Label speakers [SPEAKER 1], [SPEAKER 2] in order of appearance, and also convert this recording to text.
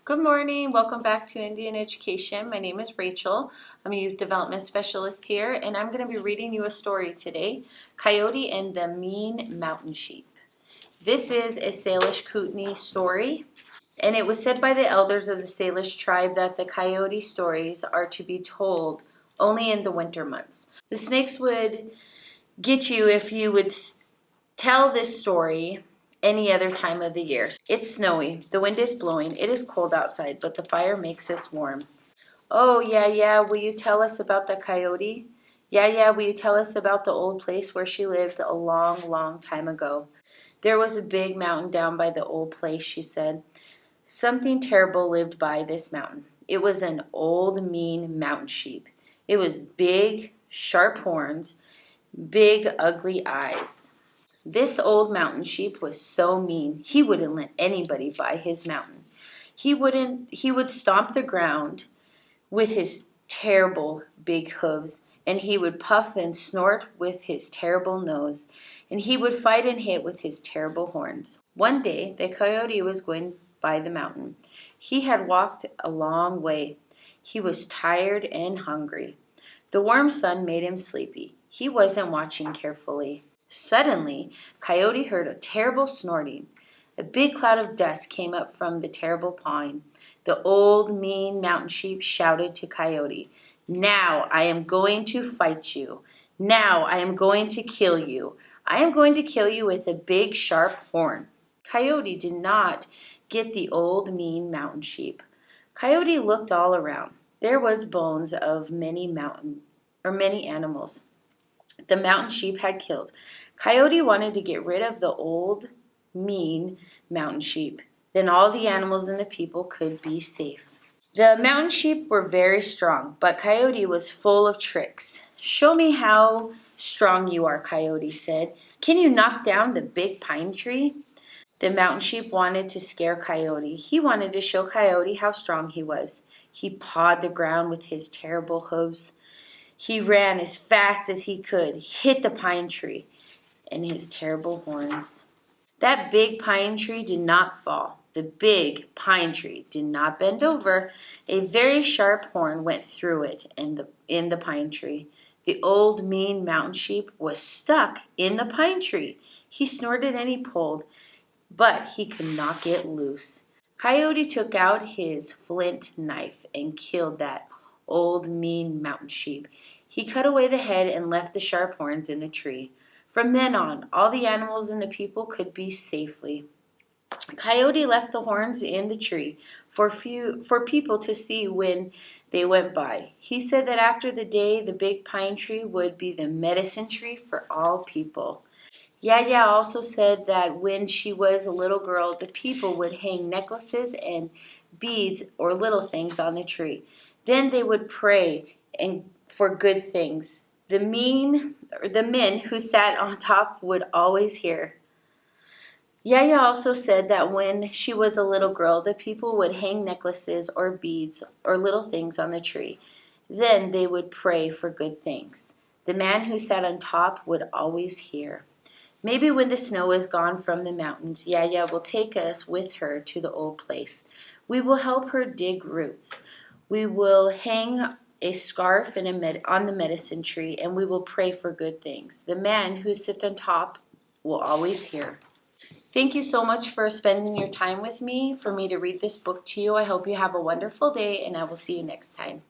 [SPEAKER 1] Good morning. Welcome back to Indian Education. My name is Rachel. I'm a youth development specialist here, and I'm going to be reading you a story today, Coyote and the Mean Mountain Sheep. This is a Salish Kootenai story, and it was said by the elders of the Salish tribe that the coyote stories are to be told only in the winter months. The snakes would get you if you would tell this story any other time of the year. It's snowy, the wind is blowing, it is cold outside, but the fire makes us warm. Oh, yeah, will you tell us about the coyote? Yeah, will you tell us about the old place where she lived a long, long time ago? There was a big mountain down by the old place, she said. Something terrible lived by this mountain. It was an old, mean mountain sheep. It was big, sharp horns, big, ugly eyes. This old mountain sheep was so mean, he wouldn't let anybody buy his mountain. He would stomp the ground with his terrible big hooves, and he would puff and snort with his terrible nose, and he would fight and hit with his terrible horns. One day, the coyote was going by the mountain. He had walked a long way. He was tired and hungry. The warm sun made him sleepy. He wasn't watching carefully. Suddenly, Coyote heard a terrible snorting. A big cloud of dust came up from the terrible pine. The old, mean mountain sheep shouted to Coyote, "Now I am going to fight you. Now I am going to kill you. I am going to kill you with a big, sharp horn." Coyote did not get the old, mean mountain sheep. Coyote looked all around. There was bones of many animals the mountain sheep had killed. Coyote wanted to get rid of the old, mean mountain sheep. Then all the animals and the people could be safe. The mountain sheep were very strong, but Coyote was full of tricks. "Show me how strong you are," Coyote said. "Can you knock down the big pine tree?" The mountain sheep wanted to scare Coyote. He wanted to show Coyote how strong he was. He pawed the ground with his terrible hooves. He ran as fast as he could, hit the pine tree and his terrible horns. That big pine tree did not fall. The big pine tree did not bend over. A very sharp horn went through it in the pine tree. The old, mean mountain sheep was stuck in the pine tree. He snorted and he pulled, but he could not get loose. Coyote took out his flint knife and killed that old, mean mountain sheep. He cut away the head and left the sharp horns in the tree. From then on, all the animals and the people could be safely. Coyote left the horns in the tree for people to see when they went by. He said that after the day, the big pine tree would be the medicine tree for all people. Yaya also said that when she was a little girl, the people would hang necklaces and beads or little things on the tree. Then they would pray for good things. The men who sat on top would always hear. Yaya also said that when she was a little girl, the people would hang necklaces or beads or little things on the tree. Then they would pray for good things. The man who sat on top would always hear. Maybe when the snow is gone from the mountains, Yaya will take us with her to the old place. We will help her dig roots. We will hang a scarf on the medicine tree, and we will pray for good things. The man who sits on top will always hear. Thank you so much for spending your time with me, for me to read this book to you. I hope you have a wonderful day, and I will see you next time.